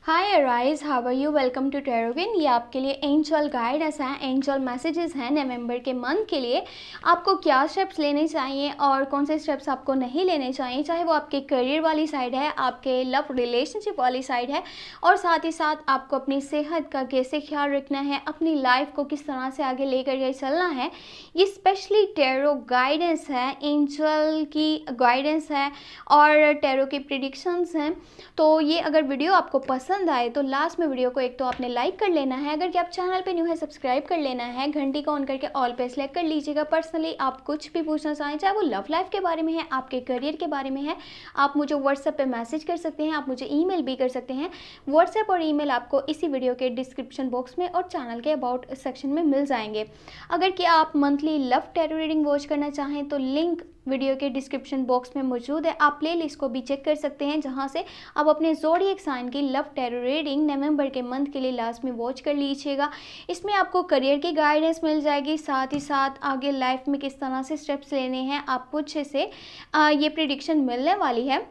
Hi Aries, how are you? Welcome to Terovin. ये आपके लिए एंजल गाइडेंस हैं, एंजल मैसेजेस हैं नवंबर के मंथ के लिए। आपको क्या स्टेप्स लेने चाहिए और कौन से स्टेप्स आपको नहीं लेने चाहिए, चाहे वो आपके करियर वाली साइड है, आपके लव रिलेशनशिप वाली साइड है, और साथ ही साथ आपको अपनी सेहत का कैसे ख्याल रखना है, अपनी लाइफ को किस तरह से आगे लेकर के चलना है। ये स्पेशली टेरो गाइडेंस है, एंजल की गाइडेंस है और टेरो की प्रिडिक्शंस हैं। तो ये अगर वीडियो आपको पसंद आए तो लास्ट में वीडियो को एक तो आपने लाइक कर लेना है, अगर कि आप चैनल पे न्यू है सब्सक्राइब कर लेना है, घंटी को ऑन करके ऑल पे सेलेक्ट कर लीजिएगा। पर्सनली आप कुछ भी पूछना चाहें, चाहे वो लव लाइफ के बारे में है, आपके करियर के बारे में है, आप मुझे व्हाट्सएप पे मैसेज कर सकते हैं, आप मुझे ईमेल भी कर सकते हैं। व्हाट्सएप और ईमेल आपको इसी वीडियो के डिस्क्रिप्शन बॉक्स में और चैनल के अबाउट सेक्शन में मिल जाएंगे। अगर कि आप monthly love tarot reading watch करना चाहें तो लिंक वीडियो के डिस्क्रिप्शन बॉक्स में मौजूद है। आप प्लेलिस्ट को भी चेक कर सकते हैं, जहां से आप अपने ज़ोडिएक साइन की लव टैरो रीडिंग नवंबर के मंथ के लिए लास्ट में वॉच कर लीजिएगा। इसमें आपको करियर की गाइडेंस मिल जाएगी, साथ ही साथ आगे लाइफ में किस तरह से स्टेप्स लेने हैं आपको अच्छे से ये प्रिडिक्शन मिलने वाली है।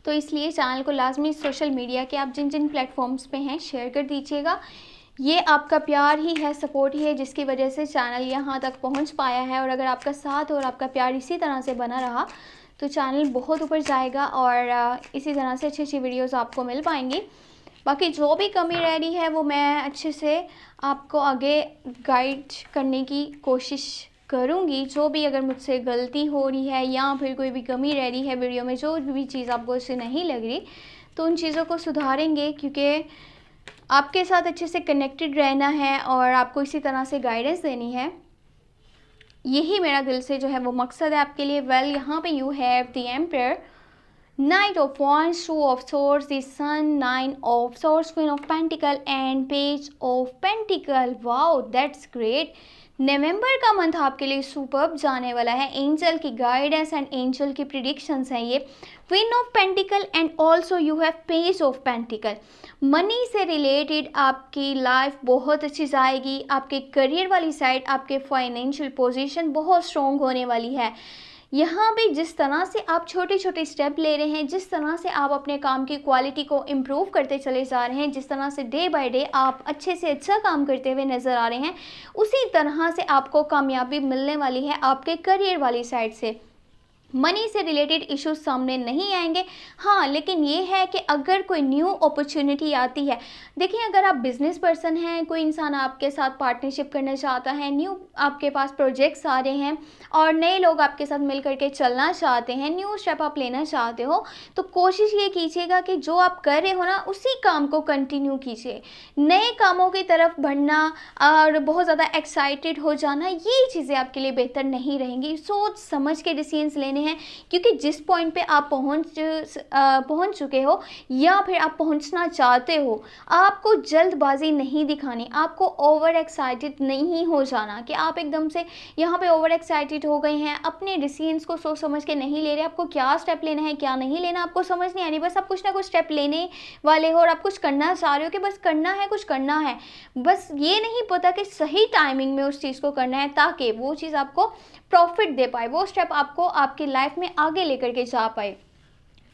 तो इसलिए चैनल को लाजमी सोशल मीडिया के आप जिन जिन प्लेटफॉर्म्स पे हैं शेयर कर दीजिएगा। ये आपका प्यार ही है, सपोर्ट ही है, जिसकी वजह से चैनल यहाँ तक पहुँच पाया है। और अगर आपका साथ और आपका प्यार इसी तरह से बना रहा तो चैनल बहुत ऊपर जाएगा और इसी तरह से अच्छी अच्छी वीडियोस आपको मिल पाएंगी। बाकी जो भी कमी रह रही है वो मैं अच्छे से आपको आगे गाइड करने की कोशिश करूँगी। जो भी अगर मुझसे गलती हो रही है या फिर कोई भी कमी रह रही है वीडियो में, जो भी चीज़ आपको उससे नहीं लग रही, तो उन चीज़ों को सुधारेंगे, क्योंकि आपके साथ अच्छे से कनेक्टेड रहना है और आपको इसी तरह से गाइडेंस देनी है। यही मेरा दिल से जो है वो मकसद है आपके लिए। वेल, यहाँ पे you have the emperor, Knight of Wands, Two of Swords, the Sun, Nine of Swords, Queen of Pentacle and Page of Pentacle. Wow, that's great. नवंबर का मंथ आपके लिए सुपर्ब जाने वाला है। एंजल की गाइडेंस एंड एंजल की predictions हैं ये। Queen of pentacle and also you have page of pentacle. Money से रिलेटेड आपकी लाइफ बहुत अच्छी जाएगी। आपके करियर वाली साइड, आपके फाइनेंशियल पोजीशन बहुत स्ट्रॉन्ग होने वाली है। यहाँ भी जिस तरह से आप छोटे छोटे स्टेप ले रहे हैं, जिस तरह से आप अपने काम की क्वालिटी को इम्प्रूव करते चले जा रहे हैं, जिस तरह से डे बाय डे आप अच्छे से अच्छा काम करते हुए नज़र आ रहे हैं, उसी तरह से आपको कामयाबी मिलने वाली है आपके करियर वाली साइड से। मनी से रिलेटेड इश्यूज सामने नहीं आएंगे। हाँ, लेकिन ये है कि अगर कोई न्यू अपॉर्चुनिटी आती है, देखिए अगर आप बिजनेस पर्सन हैं, कोई इंसान आपके साथ पार्टनरशिप करना चाहता है, न्यू आपके पास प्रोजेक्ट्स आ रहे हैं और नए लोग आपके साथ मिल करके चलना चाहते हैं, न्यू स्टेप आप लेना चाहते हो, तो कोशिश ये कीजिएगा कि जो आप कर रहे हो ना उसी काम को कंटिन्यू कीजिए। नए कामों की तरफ बढ़ना और बहुत ज़्यादा एक्साइटेड हो जाना, ये चीज़ें आपके लिए बेहतर नहीं रहेंगी। सोच समझ के डिसीजंस लेने हैं, क्योंकि जिस पॉइंट पे आप पहुंच चुके हो या फिर आप पहुंचना चाहते हो, आपको जल्दबाजी नहीं दिखानी, आपको ओवर एक्साइटेड नहीं हो जाना कि आप एकदम से यहाँ पे ओवर एक्साइटेड हो गए हैं, अपने डिसीजंस को सोच समझ के नहीं ले रहे। आपको क्या स्टेप लेना है क्या नहीं लेना आपको समझ नहीं आ रही, बस आप कुछ ना कुछ स्टेप लेने वाले हो और आप कुछ करना चाह रहे हो कि बस करना है, कुछ करना है, बस ये नहीं पता कि सही टाइमिंग में उस चीज़ को करना है ताकि वो चीज़ आपको प्रॉफिट दे पाए, वो स्टेप आपको आपकी लाइफ में आगे लेकर के जा पाए।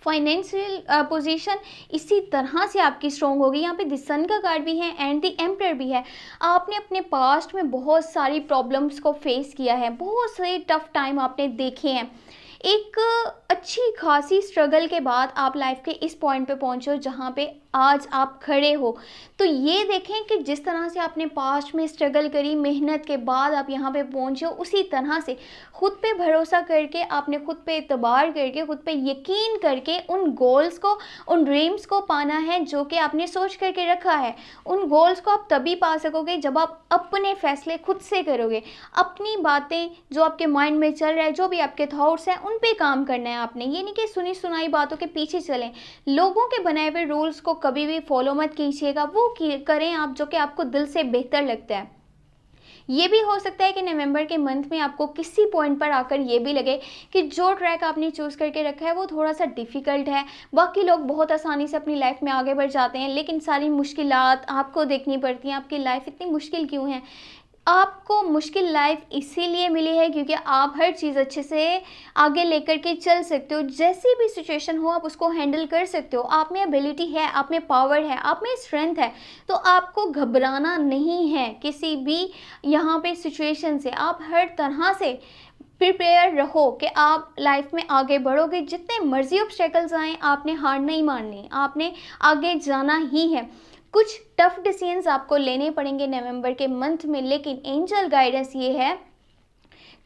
फाइनेंशियल पोजीशन इसी तरह से आपकी स्ट्रॉन्ग होगी। यहाँ पे द सन का कार्ड भी है एंड द एम्परर भी है। आपने अपने पास्ट में बहुत सारी प्रॉब्लम्स को फेस किया है, बहुत सारे टफ टाइम आपने देखे हैं। एक अच्छी खासी स्ट्रगल के बाद आप लाइफ के इस पॉइंट पे पहुंचे हो जहाँ पे आज आप खड़े हो। तो ये देखें कि जिस तरह से आपने पास्ट में स्ट्रगल करी, मेहनत के बाद आप यहाँ पे पहुंचे हो, उसी तरह से खुद पे भरोसा करके, आपने खुद पे एतबार करके, खुद पे यकीन करके उन गोल्स को, उन ड्रीम्स को पाना है जो कि आपने सोच करके रखा है। उन गोल्स को आप तभी पा सकोगे जब आप अपने फैसले खुद से करोगे। अपनी बातें जो आपके माइंड में चल रहा है, जो भी आपके थॉट्स हैं, उन पे काम करना है आपने। ये नहीं कि सुनी सुनाई बातों के पीछे चलें। लोगों के बनाए हुए रूल्स को कभी भी फॉलो मत कीजिएगा, वो करें आप जो कि आपको दिल से बेहतर लगता है। ये भी हो सकता है कि नवंबर के मंथ में आपको किसी पॉइंट पर आकर ये भी लगे कि जो ट्रैक आपने चूज़ करके रखा है वो थोड़ा सा डिफ़िकल्ट है। बाकी लोग बहुत आसानी से अपनी लाइफ में आगे बढ़ जाते हैं, लेकिन सारी मुश्किलात आपको देखनी पड़ती हैं। आपकी लाइफ इतनी मुश्किल क्यों है? आपको मुश्किल लाइफ इसीलिए मिली है क्योंकि आप हर चीज़ अच्छे से आगे लेकर के चल सकते हो। जैसी भी सिचुएशन हो आप उसको हैंडल कर सकते हो। आप में एबिलिटी है, आप में पावर है, आप में स्ट्रेंथ है, तो आपको घबराना नहीं है किसी भी यहाँ पे सिचुएशन से। आप हर तरह से प्रिपेयर रहो कि आप लाइफ में आगे बढ़ोगे। जितने मर्जी ऑब्स्टेकल्स आएँ आपने हार नहीं माननी, आपने आगे जाना ही है। कुछ टफ डिसीजंस आपको लेने पड़ेंगे नवंबर के मंथ में, लेकिन एंजल गाइडेंस ये है,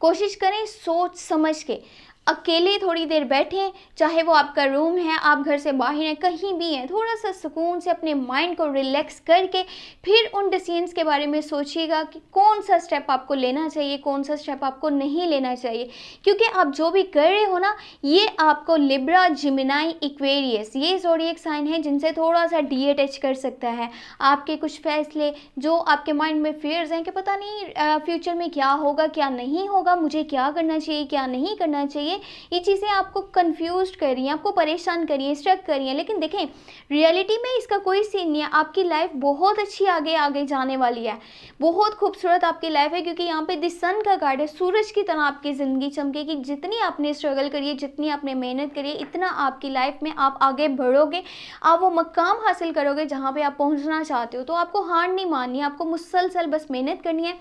कोशिश करें सोच समझ के। अकेले थोड़ी देर बैठें, चाहे वो आपका रूम है, आप घर से बाहर हैं, कहीं भी हैं, थोड़ा सा सुकून से अपने माइंड को रिलैक्स करके फिर उन डिसीजंस के बारे में सोचिएगा कि कौन सा स्टेप आपको लेना चाहिए, कौन सा स्टेप आपको नहीं लेना चाहिए। क्योंकि आप जो भी कर रहे हो ना, ये आपको लिब्रा, जिमिनाई, इक्वेरियस, ये ज़ोडिएक साइन है जिनसे थोड़ा सा डीअटैच कर सकता है। आपके कुछ फैसले जो आपके माइंड में फियर्स हैं कि पता नहीं फ्यूचर में क्या होगा, क्या नहीं होगा, मुझे क्या करना चाहिए, क्या नहीं करना चाहिए, ये चीज़ें आपको कंफ्यूज कर रही हैं, आपको परेशान कर रही हैं, स्ट्रक कर रही हैं। लेकिन देखें, रियलिटी में इसका कोई सीन नहीं है। आपकी लाइफ बहुत अच्छी आगे आगे जाने वाली है, बहुत खूबसूरत आपकी लाइफ है, क्योंकि यहाँ पे द सन का कार्ड है। सूरज की तरह आपकी ज़िंदगी चमकेगी। जितनी आपने स्ट्रगल करी है, जितनी आपने मेहनत करी है, इतना आपकी लाइफ में आप आगे बढ़ोगे, आप वो मकाम हासिल करोगे जहाँ पे आप पहुँचना चाहते हो। तो आपको हार नहीं माननी है, आपको मुसलसल बस मेहनत करनी है,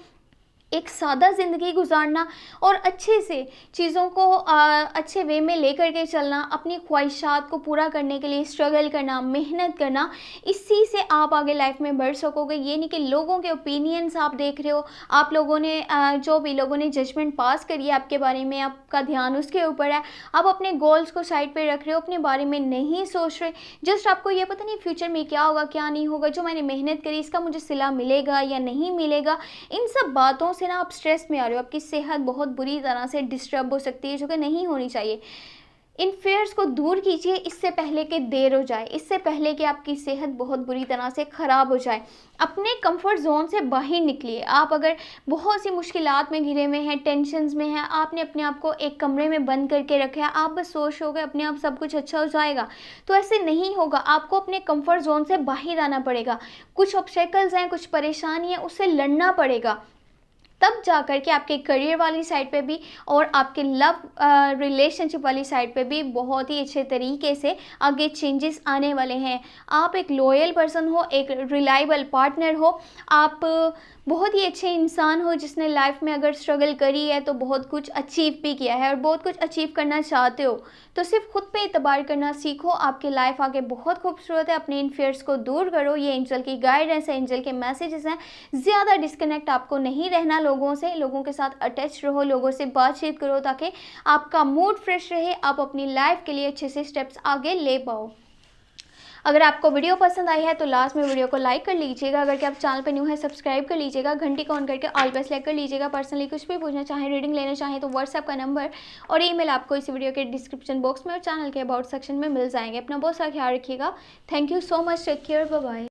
एक सादा ज़िंदगी गुजारना और अच्छे से चीज़ों को अच्छे वे में लेकर के चलना, अपनी ख्वाहिशात को पूरा करने के लिए स्ट्रगल करना, मेहनत करना। इसी से आप आगे लाइफ में बढ़ सकोगे। ये नहीं कि लोगों के ओपिनियंस आप देख रहे हो, आप लोगों ने जो भी लोगों ने जजमेंट पास करी है आपके बारे में, आपका ध्यान उसके ऊपर है। आप अपने गोल्स को साइड पर रख रहे हो, अपने बारे में नहीं सोच रहे। जस्ट आपको ये पता नहीं फ्यूचर में क्या होगा, क्या नहीं होगा, जो मैंने मेहनत करी इसका मुझे सिला मिलेगा या नहीं मिलेगा। इन सब बातों से ना आप स्ट्रेस में आ रहे हो, आपकी सेहत बहुत बुरी तरह से डिस्टर्ब हो सकती है, जो कि नहीं होनी चाहिए। इन फेयर्स को दूर कीजिए इससे पहले कि देर हो जाए, इससे पहले कि आपकी सेहत बहुत बुरी तरह से ख़राब हो जाए। अपने कंफर्ट जोन से बाहर निकलिए। आप अगर बहुत सी मुश्किलात में घिरे हुए हैं, टेंशन्स में हैं, आपने अपने आप को एक कमरे में बंद करके रखा है, आप बस सोच रहे हो अपने आप सब कुछ अच्छा हो जाएगा, तो ऐसे नहीं होगा। आपको अपने कंफर्ट जोन से बाहर आना पड़ेगा। कुछ ऑब्स्टेकल्स हैं, कुछ परेशानी है, उससे लड़ना पड़ेगा। तब जाकर के आपके करियर वाली साइड पे भी और आपके लव रिलेशनशिप वाली साइड पे भी बहुत ही अच्छे तरीके से आगे चेंजेस आने वाले हैं। आप एक लॉयल पर्सन हो, एक रिलायबल पार्टनर हो, आप बहुत ही अच्छे इंसान हो जिसने लाइफ में अगर स्ट्रगल करी है तो बहुत कुछ अचीव भी किया है और बहुत कुछ अचीव करना चाहते हो, तो सिर्फ खुद पे एतबार करना सीखो। आपकी लाइफ आगे बहुत खूबसूरत है। अपने इन फियर्स को दूर करो। ये एंजल की गाइडेंस है, एंजल के मैसेजेस हैं। ज़्यादा डिस्कनेक्ट आपको नहीं रहना लोगों से, लोगों के साथ अटैच रहो, लोगों से बातचीत करो ताकि आपका मूड फ्रेश रहे, आप अपनी लाइफ के लिए अच्छे से स्टेप्स आगे ले पाओ। अगर आपको वीडियो पसंद आई है तो लास्ट में वीडियो को लाइक कर लीजिएगा। अगर कि आप चैनल पर न्यू है सब्सक्राइब कर लीजिएगा, घंटी को ऑन करके ऑल पे सेलेक्ट कर लीजिएगा। पर्सनली कुछ भी पूछना चाहें, रीडिंग लेना चाहें तो व्हाट्सएप का नंबर और ईमेल आपको इस वीडियो के डिस्क्रिप्शन बॉक्स में और चैनल के अबाउट सेक्शन में मिल जाएंगे। अपना बहुत सारा ख्याल रखिएगा। Thank you so much. Take care, bye bye.